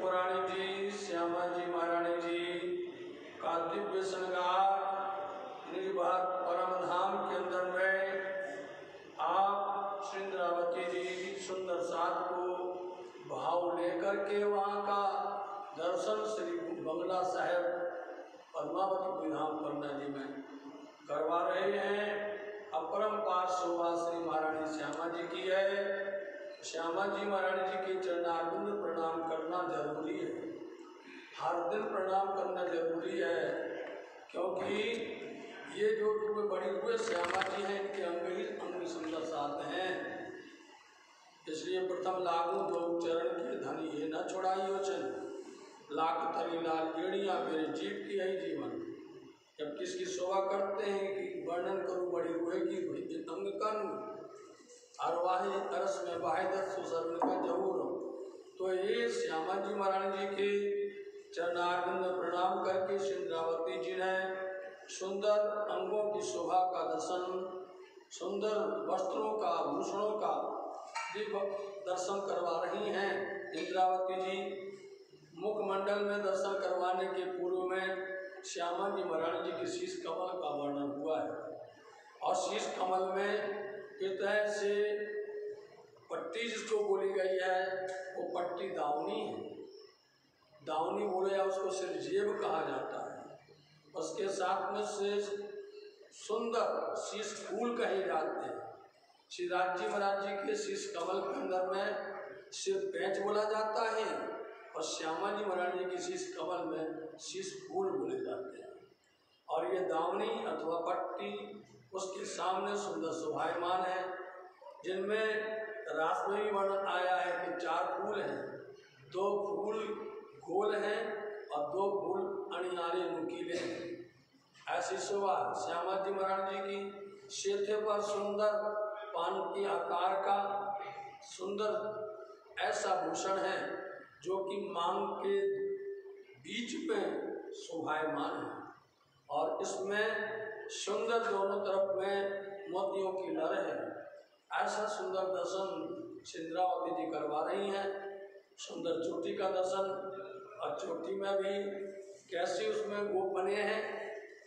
पुराणी जी, श्यामा जी महारानी जी का दिव्य श्रृंगार निज परम धाम के अंदर में आप श्री इंद्रावती जी सुंदर साथ को भाव लेकर के वहाँ का दर्शन श्री बंगला साहेब पद्मावती धाम पन्ना जी में करवा रहे हैं। अपरंपार शोभा श्री महारानी श्यामा जी की है। श्यामा जी महारानी जी के चरणारविंद प्रणाम करना जरूरी है, हर दिन प्रणाम करना जरूरी है, क्योंकि ये जो बड़ी हुए श्यामा जी हैं इनके अंग सुंदर साथ हैं। इसलिए प्रथम लागू दो चरण के धन ये न छोड़ाइयो चन, लाख तरी लाल एड़िया मेरे जीव की है जीवन। जब किसकी शोभा करते हैं कि वर्णन करूँ बड़ी हुए की अंग करूँ अरवाही तरस में बाहिदत सुसर्न का जरूर, तो ये श्यामा जी महारानी जी के चरणारविंद प्रणाम करके श्री इंद्रावती जी ने सुंदर अंगों की शोभा का दर्शन, सुंदर वस्त्रों का आभूषणों का दर्शन करवा रही हैं। इंद्रावती जी मुखमंडल में दर्शन करवाने के पूर्व में श्यामा जी महारानी जी के शीश कमल का वर्णन हुआ है, और शीश कमल में पितह से पट्टी जिसको बोली गई है वो पट्टी दावनी है। दावनी बोले या उसको सिर जेब कहा जाता है। उसके साथ में से सुंदर शीश फूल कहे जाते हैं। श्री राज जी महाराज जी के शीश कमल के अंदर में सिर पैंच बोला जाता है, और श्यामा जी महाराज जी के शीश कमल में शीश फूल बोले जाते हैं। और ये दावनी अथवा पट्टी उसके सामने सुंदर शोभायमान है, जिनमें रास में भी वर्णन आया है कि 4 फूल हैं, 2 फूल गोल हैं और 2 फूल अणियारे नुकीले हैं। ऐसी शोभा श्यामा जी महाराज जी की शेथे पर सुंदर पान के आकार का सुंदर ऐसा भूषण है जो कि मांग के बीच में शोभायमान है, और इसमें सुंदर दोनों तरफ में मोतियों की लहर है। ऐसा सुंदर दर्शन इंद्रावती जी करवा रही हैं। सुंदर चोटी का दर्शन, और चोटी में भी कैसे उसमें गोप बने हैं,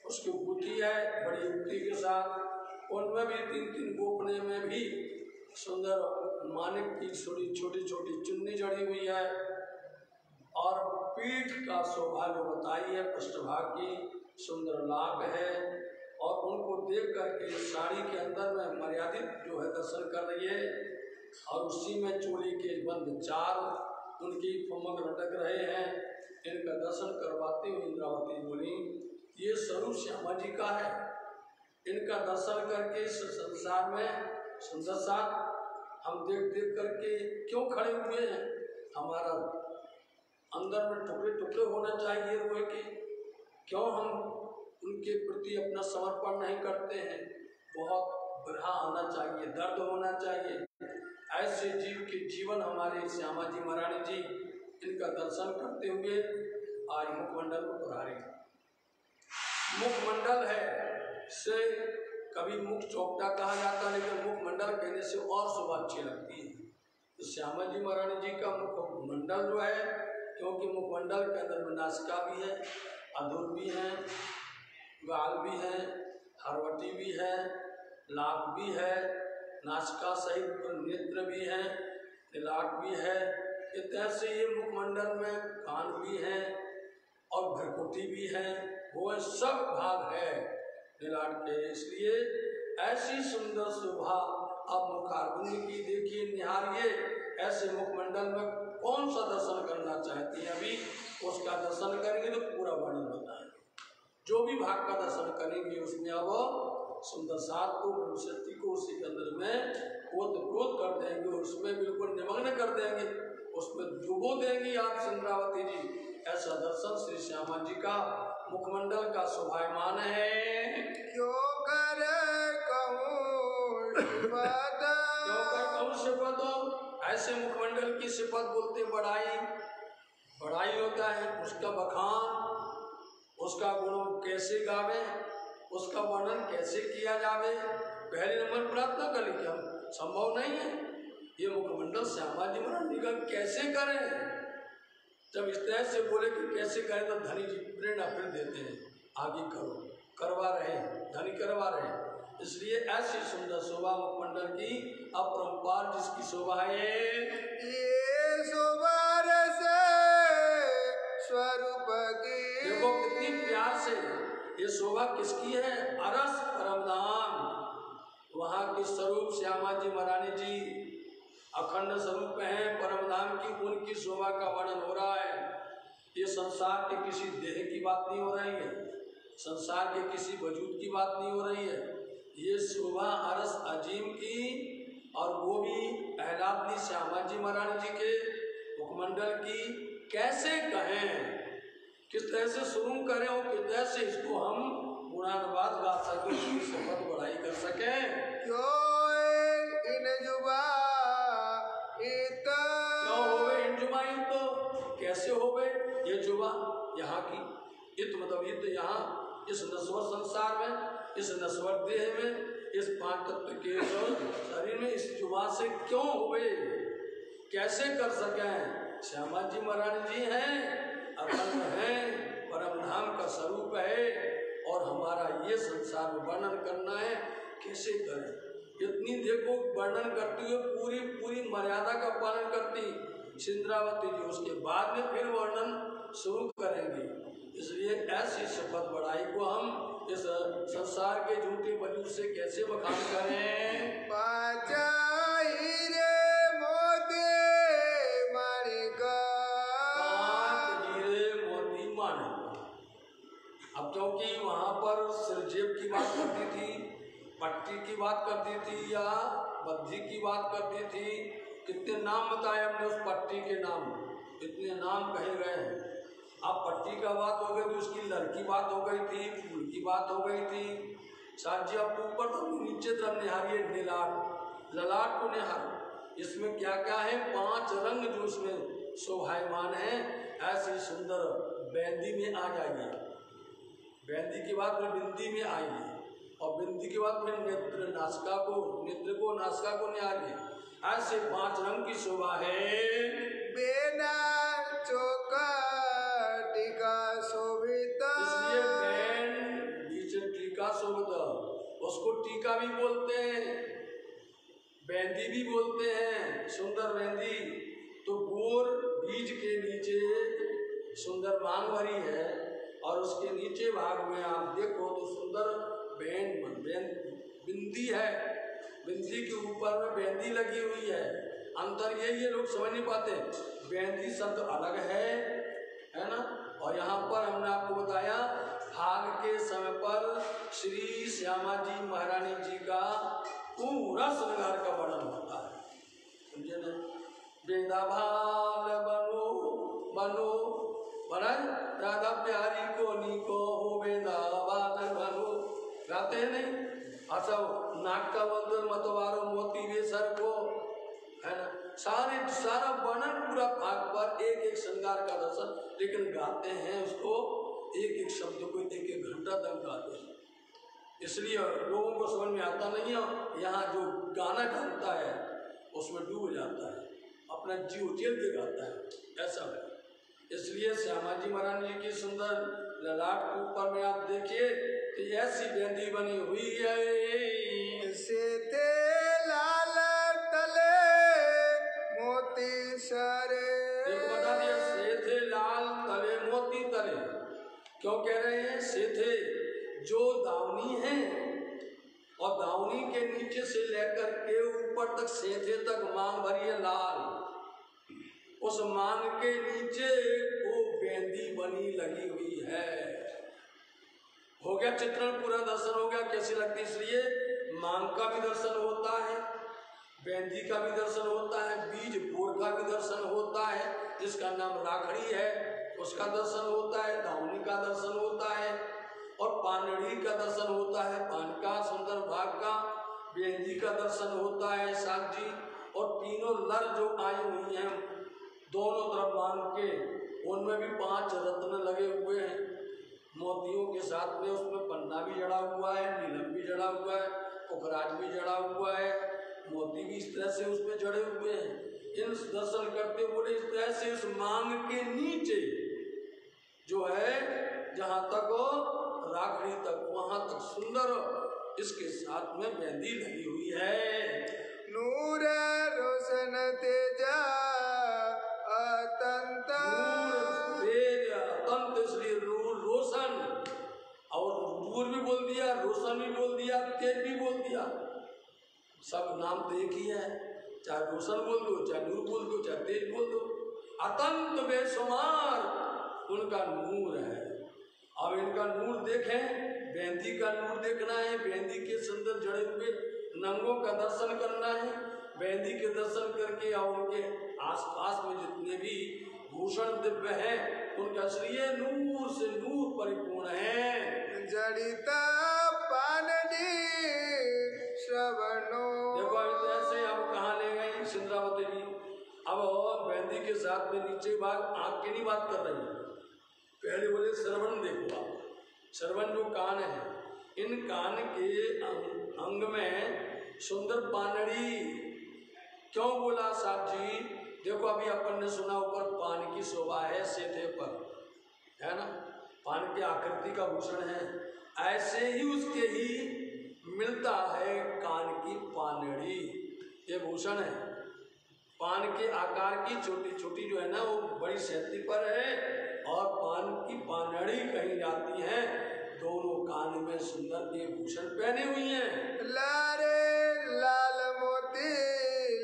उसकी बूटी है बड़ी युक्ति के साथ, उनमें भी 3-3 गोपने में भी सुंदर मानिक की छोटी छोटी चुन्नी जड़ी हुई है, और पीठ का शोभा जो बताई है पृष्ठभाग की सुंदर लाभ है, और उनको देख करके साड़ी के अंदर में मर्यादित जो है दर्शन कर रही है, और उसी में चोली के बंद 4 उनकी फमक लटक रहे हैं। इनका दर्शन करवाते हुए इंद्रावती बोली ये स्वरूप श्यामा जी का है। इनका दर्शन करके इस संसार में सुंदर साथ हम देख करके क्यों खड़े हुए हैं, हमारा अंदर में टुकड़े टुकड़े होना चाहिए हुए कि क्यों हम उनके प्रति अपना समर्पण नहीं करते हैं। बहुत बुरा आना चाहिए, दर्द होना चाहिए। ऐसे जीव के जीवन हमारे श्यामा जी महारानी जी इनका दर्शन करते हुए आज मुखमंडल को पधारे। मुखमंडल है से कभी मुख चौकटा कहा जाता है, लेकिन मुखमंडल कहने से और शोभा अच्छी लगती है। तो श्यामा जी महारानी जी का मुखमंडल जो है, क्योंकि मुखमंडल के अंदर में नासिका भी है, अधूर भी है, गाल भी है, हरवटी भी है, लाख भी है, नासिका सहित नेत्र भी है, तिलाक भी है। इस से ये मुखमंडल में कान भी है और भरकुटी भी है, वो सब भाग है नीलाट के। इसलिए ऐसी सुंदर शोभा आप मुखारविंद की देखिए, निहारिए। ऐसे मुखमंडल में कौन सा दर्शन करना चाहती हैं, अभी उसका दर्शन करेंगे तो पूरा वर्णन बताएंगे। जो भी भाग का दर्शन करेंगे उसमें अब सुंदर साथ को शक्ति को उसी के अंदर में ओतप्रोत कर देंगे, उसमें बिल्कुल निमग्न कर देंगे, उसमें डुबो देंगी आप इंद्रावती जी। ऐसा दर्शन श्री श्यामा जी का मुखमंडल का शोभायमान है। क्यों कर कहूँ सिफत ऐसे मुखमंडल की सिफत बोलते बड़ाई होता है, उसका बखान, उसका गुण कैसे गावे, उसका वर्णन कैसे किया जावे, पहले नंबर प्रार्थना करें क्या संभव नहीं है। ये मुखमंडल श्यामा जी महाराज जी का कैसे करें, जब इस तरह से बोले कि कैसे करें, तो धनी जी प्रेरणा फिर देते हैं, आगे करो, करवा रहे हैं, धनी करवा रहे हैं। इसलिए ऐसी सुंदर शोभा मुखमंडल की अपरंपार जिसकी शोभा है, ये शोभा रस स्वरूप की। देखो कितनी प्यार से ये शोभा किसकी है, अरस परमधाम, वहाँ के स्वरूप श्यामा जी महारानी जी अखंड स्वरूप है परमधाम की, उनकी शोभा का वर्णन हो रहा है। ये संसार के किसी देह की बात नहीं हो रही है, संसार के किसी वजूद की बात नहीं हो रही है, ये शोभा अरस अजीम की, और वो भी अहलादनी श्यामा जी महारानी जी के मुखमंडल की। कैसे कहें, किस तरह से शुरू करें और किस तरह से इसको हम गुणानुवाद गा सकें, उसकी शपथ बढ़ाई कर सकें। क्यों इन जुबा क्यों होवे इन जुबा, तो कैसे होवे ये जुबा यहाँ की, इत मतलब इत यहाँ इस नश्वर संसार में, इस नश्वर देह में, इस पांच तत्व के शरीर में इस जुबा से क्यों हुए, कैसे कर सकें। श्यामा जी महारानी जी हैं, अखंड हैं, परम धाम का स्वरूप है, और हमारा ये संसार में वर्णन करना है, कैसे करें। इतनी देखो वर्णन करती हुए पूरी पूरी मर्यादा का पालन करती सिंद्रावती जी, उसके बाद में फिर वर्णन शुरू करेंगे। इसलिए ऐसी शपथ बढ़ाई को हम इस संसार के झूठे वजूद से कैसे बखान करें। पाँच हीरे मोती माणिक। अब क्योंकि वहाँ पर सिरजेब की बात करती थी, पट्टी की बात करती थी, या बद्धी की बात करती थी, कितने नाम बताए हमने उस पट्टी के नाम, इतने नाम कहे गए हैं। अब पट्टी का बात हो गई थी, उसकी लड़की बात हो गई थी, फूल की बात हो गई थी, साथ जी अब ऊपर तो नीचे तरफ निहारिए, नीलाट ललाट को निहार, इसमें क्या क्या है, 5 रंग जो उसमें शोभायमान है। ऐसी सुंदर बेंदी में आ जाइए, बेंदी के बाद फिर बिंदी में आइए, और बिंदी के बाद फिर नेत्र नासिका को निहारिए। ऐसे 5 रंग की शोभा है। बेना चौका टीका शोभित, इसलिए बैन बीच टीका शोभित, उसको टीका भी बोलते हैं, बेंदी भी बोलते हैं, सुंदर बेंदी। तो गोर बीज के नीचे सुंदर मांग भरी है, और उसके नीचे भाग में आप देखो तो सुंदर बिंदी है, बिंदी के ऊपर में बेंदी लगी हुई है। अंतर ये लोग समझ नहीं पाते, बेंदी शब्द अलग है ना। और यहाँ पर हमने आपको बताया भाग के समय पर श्री श्यामा जी महारानी जी का पूरा श्रृंगार का वर्णन होता है, समझे ना। बेदा भाल बनो बनो बरन राधा प्यारी को नीको हो, बेदा भाल बनो गाते हैं नहीं। अच्छा नाक का बंदर मतवारो मोती वे सर को, है ना। सारा वर्णन पूरा भाग पर एक एक श्रृंगार का दर्शन, लेकिन गाते हैं उसको एक एक शब्द को 1-1 घंटा तक गाते हैं। इसलिए लोगों को समझ में आता नहीं है। यहाँ जो गाना गाता है उसमें डूब जाता है, अपना जीव जेल के गाता है, ऐसा है। इसलिए श्यामा जी महारानी जी की सुंदर ललाट के ऊपर में आप देखिए तो ऐसी बेंदी बनी हुई है, से थे लाल तले मोती सारे। देखो बता दिया, से थे लाल तले मोती तले। क्यों कह रहे हैं से थे, जो दावनी है और दावनी के नीचे से लेकर के ऊपर तक सेथे तक मांग भरी है लाल, उस मांग के नीचे वो बेंदी बनी लगी हुई है। हो गया चित्रण, पूरा दर्शन हो गया कैसी लगती। इसलिए मांग का भी दर्शन होता है, बेंदी का भी दर्शन होता है, बीज बोर का भी दर्शन होता है, जिसका नाम राखड़ी है उसका दर्शन होता है, दावनी का दर्शन होता है, और पानड़ी का दर्शन होता है, पान का सुंदर भाग का, बेंदी का दर्शन होता है साथ जी। और तीनों लर जो आई हुई हैं दोनों तरफ बांध के, उनमें भी 5 रत्न लगे हुए हैं मोतियों के साथ में। उसमें पन्ना भी जड़ा हुआ है, नीलम भी जड़ा हुआ है, पुखराज भी जड़ा हुआ है, मोती भी इस तरह से उसमें जड़े हुए हैं। इन दर्शन करते बोले ऐसे इस मांग के नीचे जो है जहाँ तक राखड़ी तक वहाँ तक सुंदर इसके साथ में मेहंदी लगी हुई है। नूर रोशन तेजा अतंत, नूर तेज अतंत, इसलिए नूर रोशन, और नूर भी बोल दिया, रोशन भी बोल दिया, तेज भी बोल दिया। सब नाम तो एक ही है, चाहे रोशन बोल दो, चाहे नूर बोल दो, चाहे तेज बोल दो। अतंत बेशुमार उनका नूर है। अब इनका नूर देखें, बेंदी का नूर देखना है, बेंदी के सुंदर जड़े हुए नंगों का दर्शन करना है, बेंदी के दर्शन करके और उनके आसपास में जितने भी भूषण दिव्य हैं उनका श्रीय नूर से नूर परिपूर्ण है। जड़िता पानडी श्रवणो। देखो अभी ऐसे अब कहाँ ले गई सिंद्रावती जी। अब बेंदी के साथ में नीचे भाग आँख की नहीं बात कर रही है, पहले बोले श्रवण। देखो आप श्रवण जो कान है, इन कान के अंग में सुंदर पानड़ी क्यों बोला साहब जी? देखो अभी अपन ने सुना ऊपर पान की शोभा है सेठे पर, है ना, पान की आकृति का भूषण है, ऐसे ही उसके ही मिलता है कान की पानड़ी, ये भूषण है। पान के आकार की छोटी छोटी जो है ना वो बड़ी सेठी पर है, और पान की पानड़ी कहीं जाती है, दोनों कान में सुंदर ये भूषण पहने हुई हैं। लारे लाल मोती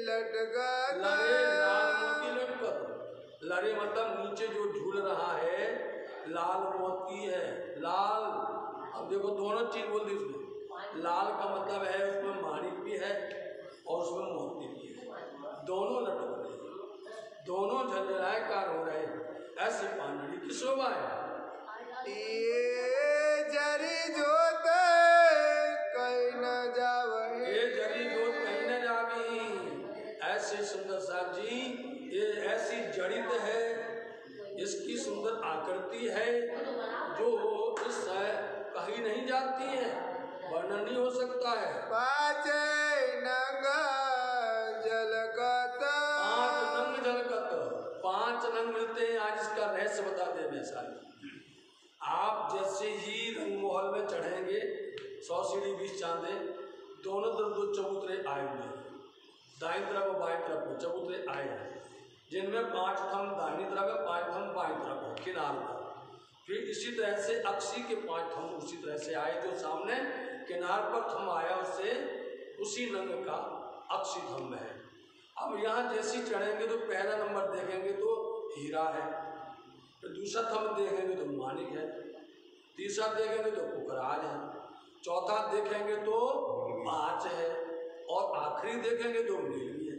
लटकत, लारे लाल मोती लटकत, लारे मतलब नीचे जो झूल रहा है लाल मोती है, लाल। अब देखो दोनों चीज बोल दी उसमें, लाल का मतलब है उसमें माणिक भी है और उसमें मोती भी है, दोनों लटक रहे हैं, दोनों झलझलाकार हो रहे हैं, ऐसी पानड़ी की शोभा है। ये जरी जोत कहीं न जावे, ये जरी जोत कहीं न जावी। ऐसे सुंदर साहब जी, ये ऐसी जड़ित है, इसकी सुंदर आकृति है जो इस कहीं नहीं जाती है, वर्णन नहीं हो सकता है। पाँच नंग जलकत, पांच नंग जलकत, पांच नंग मिलते हैं। आज इसका रहस्य बता दे वैशाली। आप जैसे ही रंगमहल में चढ़ेंगे, 100 सीढ़ी 20 चांदे, दोनों तरफ दो चबूतरे आए हुए हैं, दाईं तरफ और बाईं तरफ चबूतरे आए हैं, जिनमें 5 थंब दाहिनी तरफ है, 5 थंब बाईं तरफ है किनार पर। फिर इसी तरह से अक्षी के 5 थंब उसी तरह से आए, जो सामने किनार पर थंब आया उससे उसी रंग का अक्षी थंब है। अब यहाँ जैसी चढ़ेंगे तो पहला नंबर देखेंगे तो हीरा है, तो दूसरा थंब देखेंगे तो माणिक है, तीसरा देखेंगे तो पुखराज है, चौथा देखेंगे तो 5 है, और आखिरी देखेंगे तो नीली है।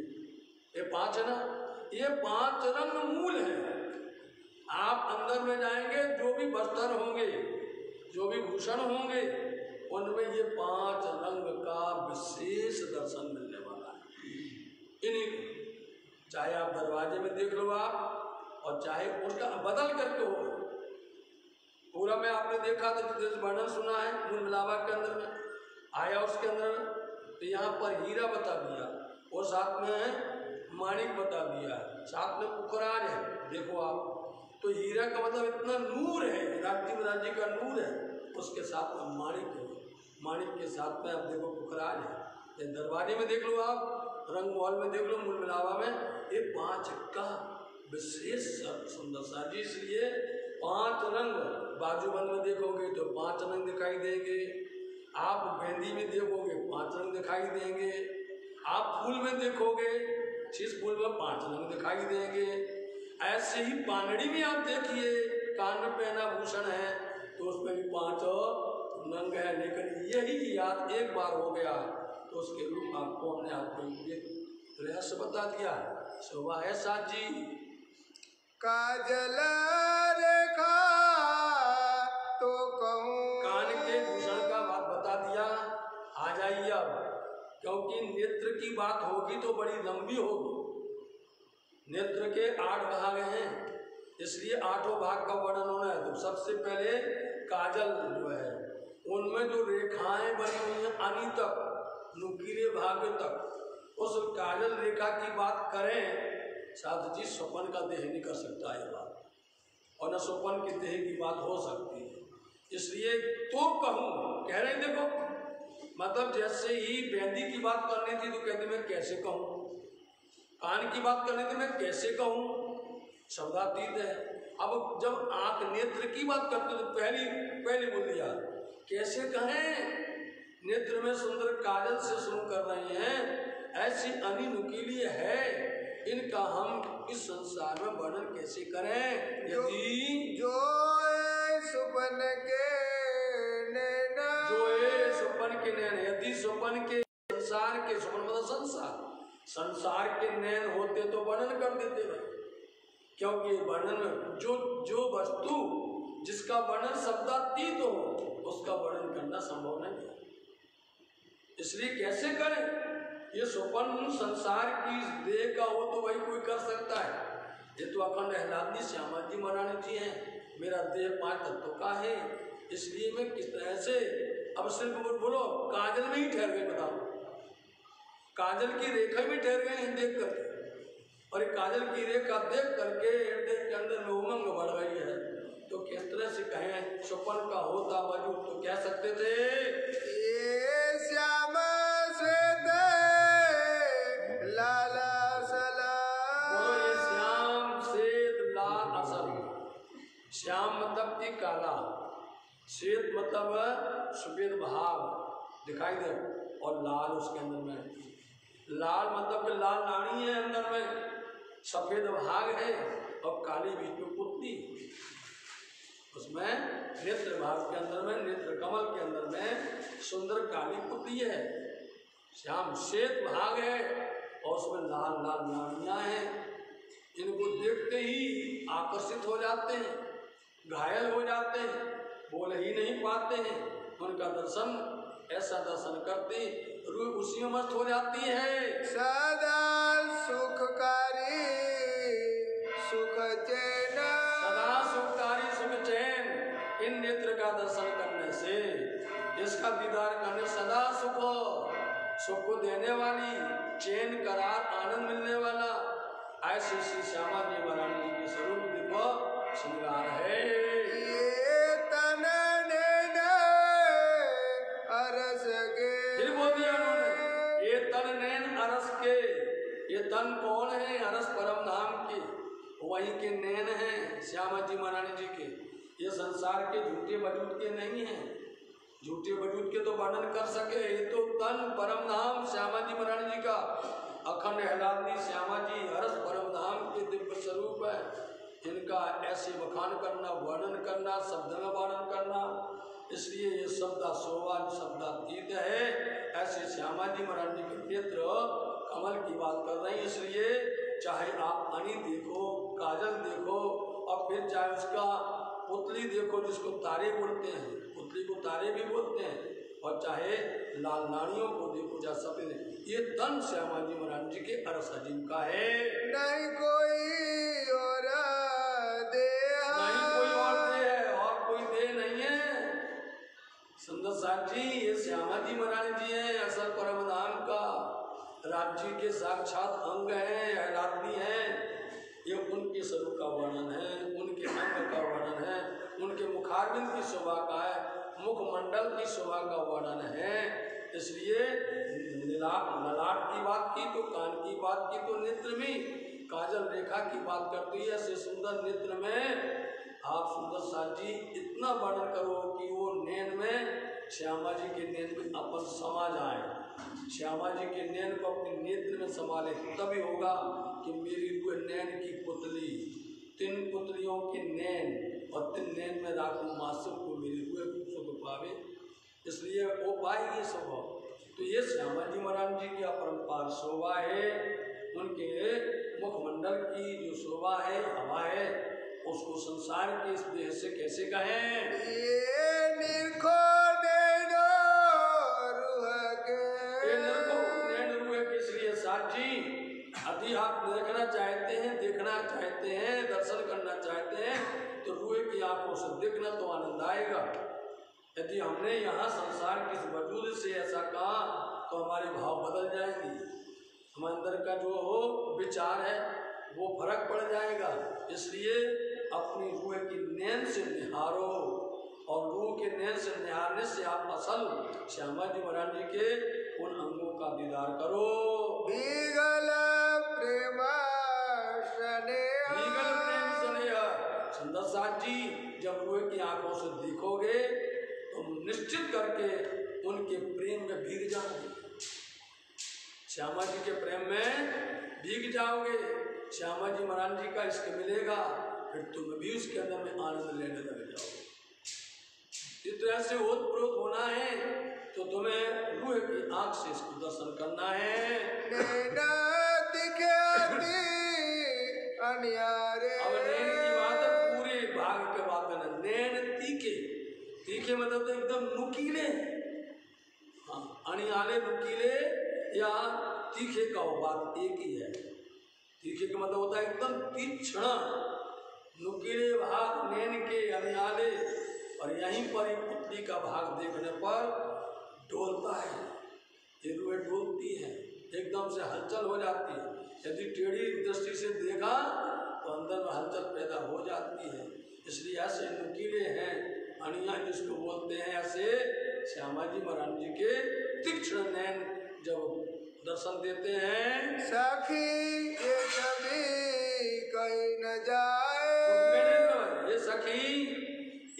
ये 5 है ना, ये 5 रंग मूल है। आप अंदर में जाएंगे, जो भी वस्त्र होंगे, जो भी भूषण होंगे, उनमें ये 5 रंग का विशेष दर्शन मिलने वाला है। इन्हीं चाहे आप दरवाजे में देख लो आप, और चाहे उनका बदल करके हो, पूरा में आपने देखा था वर्णन सुना है मूल मिलावा के अंदर में आया, उसके अंदर तो यहाँ पर हीरा बता दिया और साथ में माणिक बता दिया, साथ में पुखराज है। देखो आप, तो हीरा का मतलब इतना नूर है, राज्य का नूर है, उसके साथ में माणिक है, माणिक के साथ में आप देखो पुखराज है। ये दरवाजे में देख लो आप, रंगमहल में देख लो, मूल मिलावा में, ये 5 का विशेष सुंदर सा जी। इसलिए 5 रंग बाजूबंद में देखोगे तो 5 रंग दिखाई देंगे, आप मेहंदी में देखोगे 5 रंग दिखाई देंगे, आप फूल में देखोगे शीश फूल में 5 रंग दिखाई देंगे। ऐसे ही पानड़ी में आप देखिए, कान में पहना भूषण है तो उसमें भी 5 रंग है, लेकिन यही याद एक बार हो गया तो उसके रूप आपको हमने आपको रहस्य बता दिया। शोभा है साथ जी। काजल रेखा तो कहूँ, कान के भूषण का बात बता दिया। आ जाइए अब, क्योंकि नेत्र की बात होगी तो बड़ी लंबी होगी। नेत्र के 8 भाग हैं, इसलिए 8 भाग का वर्णन होना है। तो सबसे पहले काजल जो है, उनमें जो रेखाएं बनी हुई हैं अनी तक, नुकीले भाग तक, उस काजल रेखा की बात करें साधु जी, स्वपन का देह नहीं कर सकता ये बात, और न स्वपन की देह की बात हो सकती है। इसलिए तो कहूँ, कह रहे देखो, मतलब जैसे ही बेंदी की बात करनी थी तो कहते मैं कैसे कहूँ, कान की बात करनी थी मैं कैसे कहूँ, शब्दातीत है। अब जब आंख नेत्र की बात करते तो पहली बोल दिया कैसे कहें, नेत्र में सुंदर काजल से शुरू कर रहे हैं, ऐसी अनी नुकीली है, इनका हम इस संसार में वर्णन कैसे करें। यदि जो सुपन के नैन, जो सुपन के नैन, यदि सुपन के संसार के, सुपन मतलब संसार के नैन होते तो वर्णन कर देते भाई, क्योंकि वर्णन में जो वस्तु जिसका वर्णन शब्दातीत हो उसका वर्णन करना संभव नहीं है। इसलिए कैसे करें, ये स्वप्न संसार की देह का हो तो वही कोई कर सकता है। ये तो अखंड आह्लादनी श्यामा जी महारानी जी हैं, मेरा देह 5 तत्वों का है, इसलिए मैं किस तरह से, अब सिर्फ बोलो काजल में ही ठहर गए, बताओ काजल की रेखा में ठहर गए हैं देख करके, और काजल की रेखा देख करके हृदय के अंदर में उमंग बढ़ गई है। तो किस तरह से कहें स्वप्न का होता वजूद, तो कह सकते थे ये श्याम श्वेत लाल सला, बोलो ये श्याम श्वेत लाल असल, श्याम मतलब कि काला, श्वेत मतलब सफेद भाग दिखाई दे, और लाल उसके अंदर में, लाल मतलब कि लाल नाड़ी है अंदर में, सफेद भाग है, और काली बीच में पुतली, उसमें नेत्र भाग के अंदर में, नेत्र कमल के अंदर में सुंदर काली पुतली है। श्याम श्वेत भाग है और उसमें लाल लाल नाड़ियां हैं। इनको देखते ही आकर्षित हो जाते हैं, घायल हो जाते हैं, बोल ही नहीं पाते हैं। उनका दर्शन, ऐसा दर्शन करते रूह उसी में मस्त हो जाती है। सदा सुखकारी सुख चैन, सदा सुखकारी सुख चैन, इन नेत्र का दर्शन करने से, इसका दीदार करने, सदा सुख को देने वाली, चैन करार आनंद मिलने वाला, ऐसे श्री श्यामा जी महारानी जी के स्वरूप दिव्य श्रृंगार है। ये तन नैन अरस के, फिर बोल दिया उन्होंने, ये तन नैन अरस के, ये तन कौन है, अरस परम धाम के, वहीं के नैन हैं श्यामा जी महारानी जी के। ये संसार के झूठे वजूद के नहीं हैं, झूठे वजूद के तो वर्णन कर सके, ये तो तन परम धाम श्यामा जी महारानी जी का, अखंड आह्लादनी श्यामा जी हरस परम धाम के दिव्य स्वरूप है। इनका ऐसे बखान करना, वर्णन करना, शब्द में वर्णन करना, इसलिए ये शब्द शोभा शब्दातीत है। ऐसे श्यामा जी महारानी जी के नेत्र कमल की बात कर रहे हैं। इसलिए चाहे आप अनी देखो, काजल देखो, और फिर चाहे उसका पुतली देखो जिसको तारे बोलते हैं, पुतली को तारे भी बोलते हैं, और चाहे लाल नाड़ियों को देखो या सफेद, ये तन श्यामा जी महाराज जी के अरस अजीम का है। नहीं कोई और देह, नहीं कोई और देह है, और कोई देह नहीं है। सुंदर साथ जी, ये श्यामा जी महाराज जी हैं, असल परम धाम का राज्य के साक्षात अंग हैं, आह्लादनी हैं। ये उनके स्वरूप का वर्णन है, उनके अंग का वर्णन है, उनके मुखारविंद की शोभा का है, मुखमंडल की शोभा का वर्णन है। इसलिए ललाट की बात की तो कान की बात की तो नेत्र में काजल रेखा की बात करती है। ऐसे सुंदर नेत्र में आप सुंदर साथ जी इतना वर्णन करो कि वो नैन में, श्यामा जी के नैन में अपन समा जाए, श्यामा जी के नैन को अपने नेत्र में संभाले, तभी होगा कि मेरी रूह नैन की पुतली, 3 पुतलियों के नैन, और 3 नैन में राखू मासुम को मेरी रूह सुख पावे, इसलिए वो पाएगी स्वभाव। तो ये श्यामा जी महाराज जी की अपरंपार शोभा है, उनके मुखमंडल की जो शोभा है, हवा है, उसको संसार के इस देह से कैसे कहें। ये निरखो नैनो रूह के, ये निरखो नैन रूह के, इसलिए साथ जी यदि आप देखना चाहते हैं, देखना चाहते हैं, दर्शन करना चाहते हैं, तो रूह की आंखों से देखना तो आनंद आएगा। यदि हमने यहाँ संसार के इस वजूद से ऐसा कहा तो हमारे भाव बदल जाएंगे, हमारे अंदर का जो विचार है वो फर्क पड़ जाएगा। इसलिए अपनी रूह की नैन से निहारो, और रूह के नैन से निहारने से आप असल श्यामा जी महाराज जी के उन अंगों का दीदार करो। बीगल प्रेम स्नेह सुंदर साथ जी, जब रूह की आंखों से देखोगे तो निश्चित करके उनके प्रेम में भीग जाओगे, श्यामा जी के प्रेम में भीग जाओगे। श्यामा जी महाराज जी का इश्क मिलेगा, फिर तुम भी उसके अंदर में आनंद लेने लग जाओगे। इस तरह से ओतप्रोत होना है तो तुम्हें रूह की आंख से इसको दर्शन करना है। अब नैन की बात है, पूरे भाग के बात है। नैन तीखे, तीखे मतलब तो एकदम नुकीले, हाँ अनियाले नुकीले या तीखे का बात एक ही है। तीखे का मतलब होता है एकदम तीक्ष्ण, नुकीले भाग नैन के अनियाले, और यहीं पर ही पुतली का भाग देखने पर डोलता है, ये रूह डोलती है, एकदम से हलचल हो जाती है। यदि टेढ़ी दृष्टि से देखा तो अंदर में हलचल पैदा हो जाती है। इसलिए ऐसे नुकीले हैं अनिया जिसको बोलते हैं, ऐसे श्यामा जी महाराज जी के तीक्ष्ण नैन जब दर्शन देते हैं। सखी ये कभी कहीं न जाए, ये सखी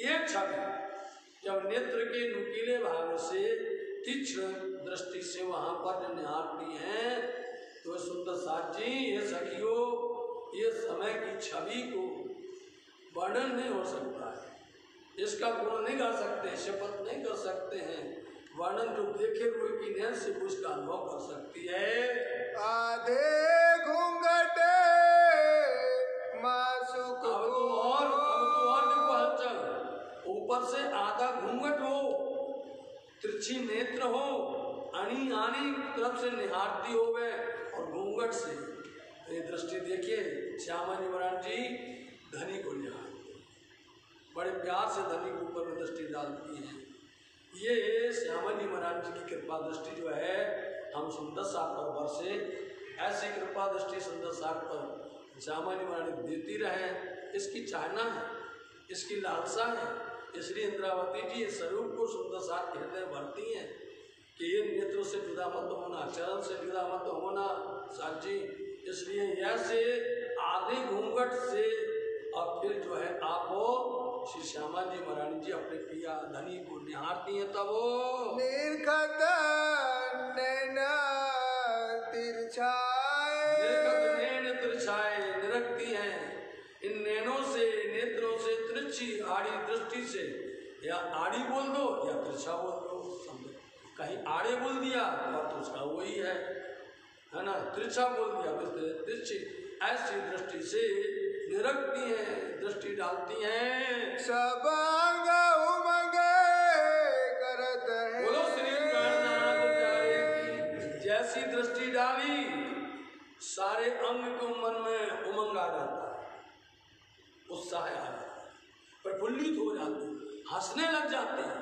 एक छवि जब नेत्र के नुकीले भाग से तीक्ष्ण दृष्टि से वहां पर जो निहारती हैं, तो सुंदर साथ जी ये सखियों, ये समय की छवि को वर्णन नहीं हो सकता है, इसका गुण नहीं कर सकते, शपथ नहीं कर सकते हैं। वर्णन जो देखे हुए की नैन से उसका अनुभव कर सकती है। आधे घूंघटे मासूक अब तो और देखो हलचल, ऊपर से आधा घूंघट हो, तिरछी नेत्र हो, अनी आनी तरफ से निहारती हो वे, और घूंघट से ये दृष्टि देखिए। श्यामा जी महाराज जी धनी को निहारते, बड़े प्यार से धनी के ऊपर में दृष्टि डालती हैं। ये श्यामा जी महाराज जी की कृपा दृष्टि जो है, हम सुंदर सागर भर से ऐसी कृपा दृष्टि सुंदर सागर पर श्यामा जी महाराज देती रहे, इसकी चाहना है, इसकी लालसा है। इसलिए इंद्रावती जी ये स्वरूप को सुंदर साथ हृदय भरती हैं कि ये नेत्रों से जुदा मत होना, चरण से जुदा मत होना साथ जी। इसलिए ऐसे आधे घूंघट से और फिर जो है आप श्री श्यामा जी महारानी जी अपने प्रिया धनी को निहारती हैं, तब वो निर्खत नैना तिरछाए, नैन तिरछाए निरखती हैं। इन नैनों से, नेत्रों से तिरछी आड़ी दृष्टि से, या आड़ी बोल दो या तिरछा बोल दो, समझो। कहीं आड़े बोल दिया तो उसका वही है ना, तिरछा बोल दिया तिरछी, ऐसी दृष्टि से निरखती हैं, दृष्टि डालती हैं। सब अंग उमंग करत है, बोलो श्री प्राणनाथ प्यारे की। जैसी दृष्टि डाली सारे अंग को मन में उमंग आ जाता है, उत्साह आ जाता है, प्रफुल्लित हो जाते हैं, हंसने लग जाते हैं,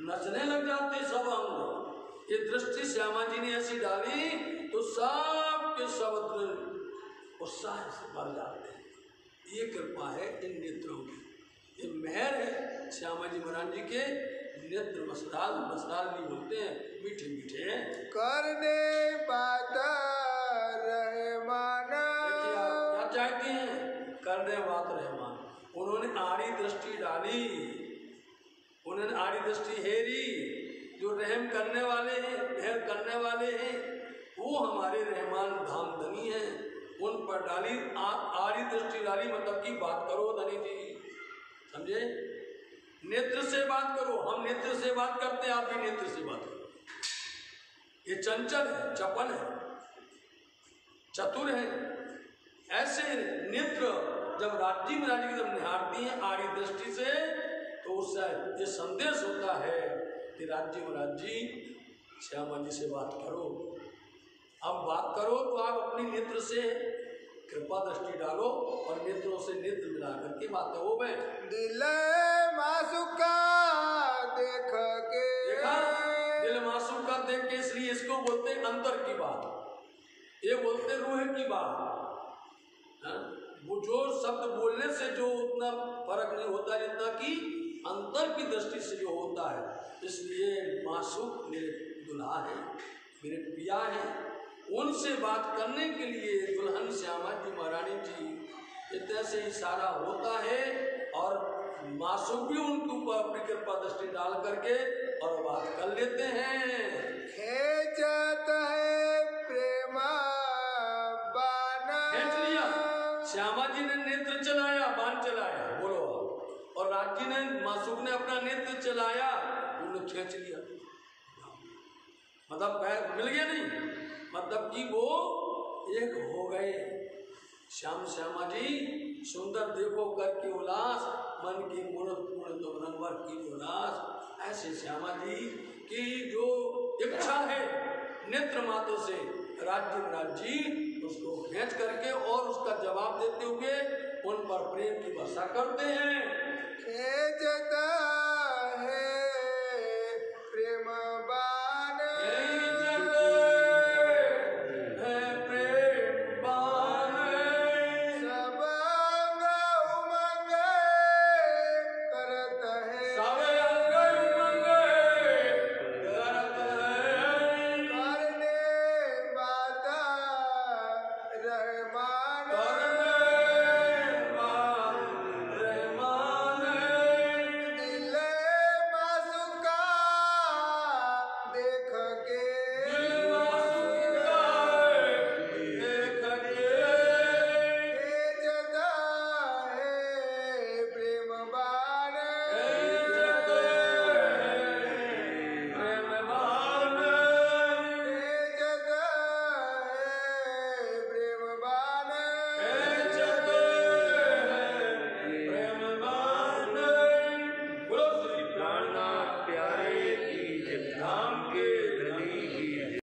नचने लग जाते हैं सब अंग। ये दृष्टि श्यामा जी ने ऐसी डाली तो सब के सब उत्साह से भर जाते हैं। ये कृपा है इन नेत्रों की, ये मेहर है श्यामा जी महाराज जी के नेत्र। मसराल नहीं बोलते हैं, मीठे मीठे हैं। करने बात रहमान, क्या चाहते हैं? करने बात रहमान। उन्होंने आड़ी दृष्टि डाली, उन्होंने आड़ी दृष्टि हेरी। जो रहम करने वाले हैं, मेहर करने वाले हैं, वो हमारे रहमान धाम धनी हैं, उन पर डाली आड़ी दृष्टि डाली। मतलब की बात करो धनी जी, समझे? नेत्र से बात करो, हम नेत्र से बात करते हैं, आप भी नेत्र से बात करो। ये चंचल है, चपल है, चतुर है। ऐसे नेत्र जब राज्य में राज्य की जब निहारती हैं आड़ी दृष्टि से, तो उससे ये संदेश होता है कि राज्य महाराज जी श्यामा जी से बात करो। अब बात करो तो आप अपनी नेत्र से कृपा दृष्टि डालो और नेत्रों से नेत्र मिला करके बातें हो गए। दिल मासूका देख के, देखा, दिल मासूका देख के, इसलिए इसको बोलते हैं अंतर की बात। ये बोलते रूह की बात। हाँ? वो जो शब्द बोलने से जो उतना फर्क नहीं होता जितना कि अंतर की दृष्टि से जो होता है। इसलिए मासूक मेरे दुल्हा है, मेरे पिया है, उनसे बात करने के लिए दुल्हन श्यामा जी महारानी जी इतने से इशारा होता है और मासूक भी उनके ऊपर अपनी कृपा दृष्टि डाल करके और बात कर लेते हैं। खेचत है प्रेमा बाना, खींच लिया, श्यामा जी ने नेत्र चलाया, बाण चलाया, बोलो, और राज जी ने, मासूक ने अपना नेत्र चलाया, उन्होंने खींच लिया, मतलब पैर मिल गया नहीं, मतलब कि वो एक हो गए। श्याम श्यामा जी सुंदर देखो करके उल्लास, मन की मूर्त पूर्ण तो रंगवर की उल्लास। ऐसे श्यामा जी की जो इच्छा है नेत्र मातों से राज जी उसको खींच करके और उसका जवाब देते हुए उन पर प्रेम की वर्षा करते हैं। खेचत